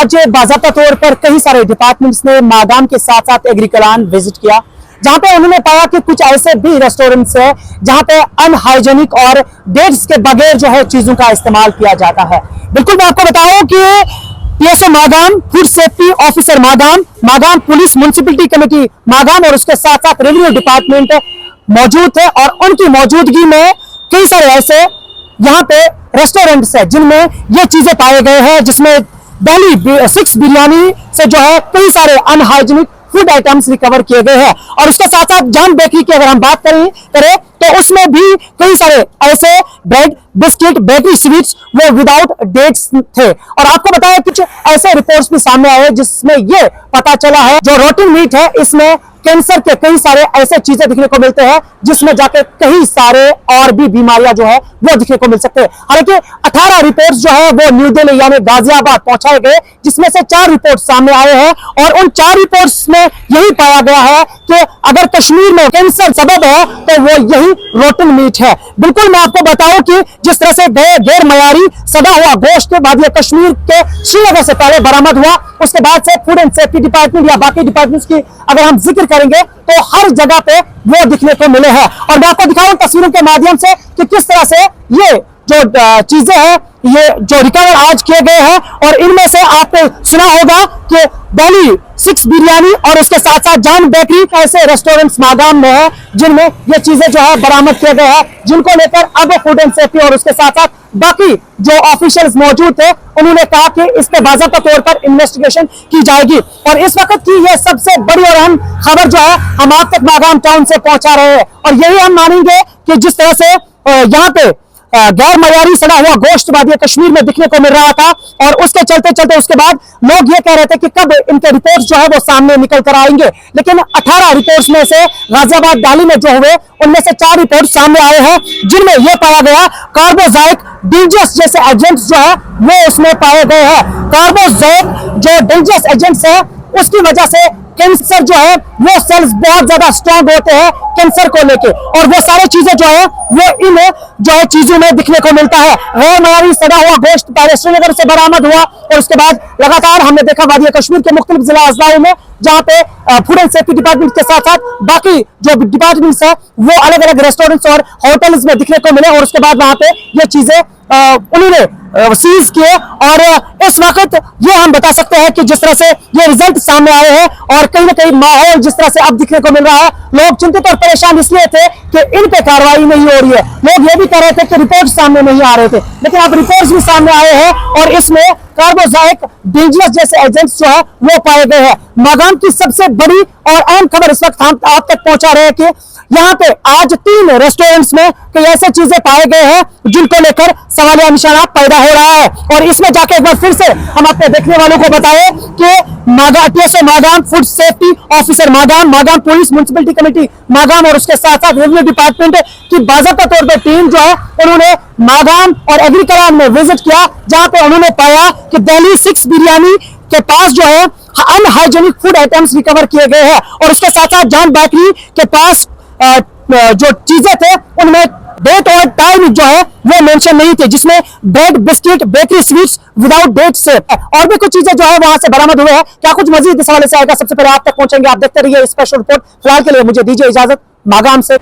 आज बाज़ाब्ता तौर पर कई सारे डिपार्टमेंट्स ने मागाम के साथ साथ एग्रीकलान विजिट किया, जहां पे उन्होंने पाया कि कुछ ऐसे भी रेस्टोरेंट्स है जहां पे अनहाइजेनिक और डेट्स के बगैर जो है चीजों का इस्तेमाल किया जाता है। बिल्कुल मैं आपको बताऊं कि PSO Magam, food safety officer Magam, Magam police municipality committee Magam और उसके साथ साथ रेवेन्यू डिपार्टमेंट मौजूद है और उनकी मौजूदगी में कई सारे ऐसे यहाँ पे रेस्टोरेंट्स है जिनमें ये चीजें पाए गए हैं, जिसमें दिल्ली 6 बिरयानी से जो है कई सारे अनहाइजीनिक फूड आइटम्स रिकवर किए गए हैं। और उसके साथ साथ जान बेकरी की अगर हम बात करें तो उसमें भी कई सारे ऐसे ब्रेड, बिस्किट, बेकरी स्वीट्स वो विदाउट डेट्स थे। और आपको बताया कुछ ऐसे रिपोर्ट्स भी सामने आए जिसमें ये पता चला है जो रोटिन मीट है इसमें कैंसर के कई सारे ऐसे चीजें दिखने को मिलते हैं जिसमें जाके कई सारे और भी बीमारियां जो है वो दिखने को मिल सकते हैं। हालांकि 18 रिपोर्ट्स जो है वो न्यू दिल्ली यानी गाजियाबाद पहुंचाए गए, जिसमें से 4 रिपोर्ट सामने आए हैं और उन 4 रिपोर्ट्स में यही पाया गया है कि अगर कश्मीर में कैंसर सबब है तो वो यही रोटिन मीट है। बिल्कुल मैं आपको बताऊं कि जिस तरह से गैर मयारी सड़ा हुआ गोश्त बाद कश्मीर के श्रीनगर से पहले बरामद हुआ, उसके बाद से फूड एंड सेफ्टी डिपार्टमेंट या बाकी डिपार्टमेंट्स की अगर हम जिक्र करेंगे तो हर जगह पे वो दिखने को मिले हैं। और मैं आपको दिखाऊं तस्वीरों के माध्यम से कि किस तरह से ये जो चीजें हैं ये जो रिकवर आज किए गए हैं। और इनमें से आपने सुना होगा कि दिल्ली 6 बिरयानी और उसके साथ साथ जान बेकरी ऐसे रेस्टोरेंट्स मागाम में है जिनमें ये चीजें जो है बरामद किए गए हैं, जिनको लेकर अब फूड एंड सेफ्टी और उसके साथ साथ बाकी जो ऑफिशियल्स मौजूद थे उन्होंने कहा कि इस पे बाज़ाब्ता तौर पर इन्वेस्टिगेशन की जाएगी। और इस वक्त की यह सबसे बड़ी और अहम खबर जो है हम आप तक मागाम टाउन से पहुंचा रहे हैं। और यही हम मानेंगे कि जिस तरह से यहाँ पे गैर मयारी सड़ा हुआ गोश्त वादी कश्मीर में दिखने को मिल रहा था और उसके चलते चलते उसके बाद लोग ये कह रहे थे कि कब इनके रिपोर्ट्स जो है वो सामने निकल कर आएंगे, लेकिन 18 रिपोर्ट्स में से गाजियाबाद दिल्ली में जो हुए उनमें से 4 रिपोर्ट सामने आए हैं जिनमें यह पाया गया कार्बोजाइक डेंजरस जैसे एजेंट्स जो है वो उसमें पाए गए हैं। कार्बोजाइक जो डेंजरस एजेंट्स है उसकी वजह से कैंसर जो है वो सेल्स बहुत ज्यादा स्ट्रांग होते हैं कैंसर को लेके, और वो सारी चीजें जो है वो इन जो है चीजों में दिखने को मिलता है। गैर मयारी सड़ा हुआ गोश्त पहले श्रीनगर से बरामद हुआ और उसके बाद लगातार हमने देखा वादी कश्मीर के मुख्तलिफ जिला अजलाओं में जहां पे फूड एंड सेफ्टी डिपार्टमेंट के साथ साथ बाकी जो डिपार्टमेंट्स है वो अलग अलग रेस्टोरेंट्स और होटल्स में दिखने को मिले और उसके बाद वहां पे ये चीजें उन्होंने सीज किए। और इस वक्त ये हम बता सकते हैं कि जिस तरह से ये रिजल्ट सामने आए हैं और कहीं ना कहीं माहौल जिस तरह से अब दिखने को मिल रहा है, लोग चिंतित और परेशान इसलिए थे कि इन पे कार्रवाई नहीं हो रही है। लोग ये भी कह रहे थे कि रिपोर्ट सामने नहीं आ रहे थे, लेकिन अब रिपोर्ट्स भी सामने आए हैं और इसमें कार्बोजाइक डेंजरस जैसे एजेंट्स जो है वो पाए गए हैं। मागाम की सबसे बड़ी और अहम खबर इस वक्त हम आप तक पहुंचा रहे हैं कि यहाँ पे आज 3 रेस्टोरेंट्स में कई ऐसे चीजें पाए गए हैं जिनको लेकर सवालिया निशाना पैदा हो रहा है। और इसमें जाके एक बार फिर से हम अपने देखने वालों को बताएं कि PSO Magam, food safety officer Magam, Magam police municipality committee Magam और उसके साथ साथ रेवेन्यू डिपार्टमेंट की बाज़ाब्ता तौर पर टीम जो है उन्होंने मागाम और एग्रीकलान में विजिट किया, जहां पे उन्होंने पाया कि दिल्ली 6 बिरयानी के पास जो है अनहाइजेनिक फूड आइटम्स रिकवर किए गए हैं। और उसके साथ साथ जान बेकरी के पास जो चीजें थे उनमें डेट और टाइम जो है वो मेंशन नहीं थे, जिसमें bread, biscuit, bakery sweets without date से और भी कुछ चीजें जो है वहां से बरामद हुए हैं। क्या कुछ मजीद इस हवाले से आएगा सबसे पहले आप तक पहुंचेंगे। आप देखते रहिए स्पेशल रिपोर्ट। फिलहाल के लिए मुझे दीजिए इजाजत मागाम से।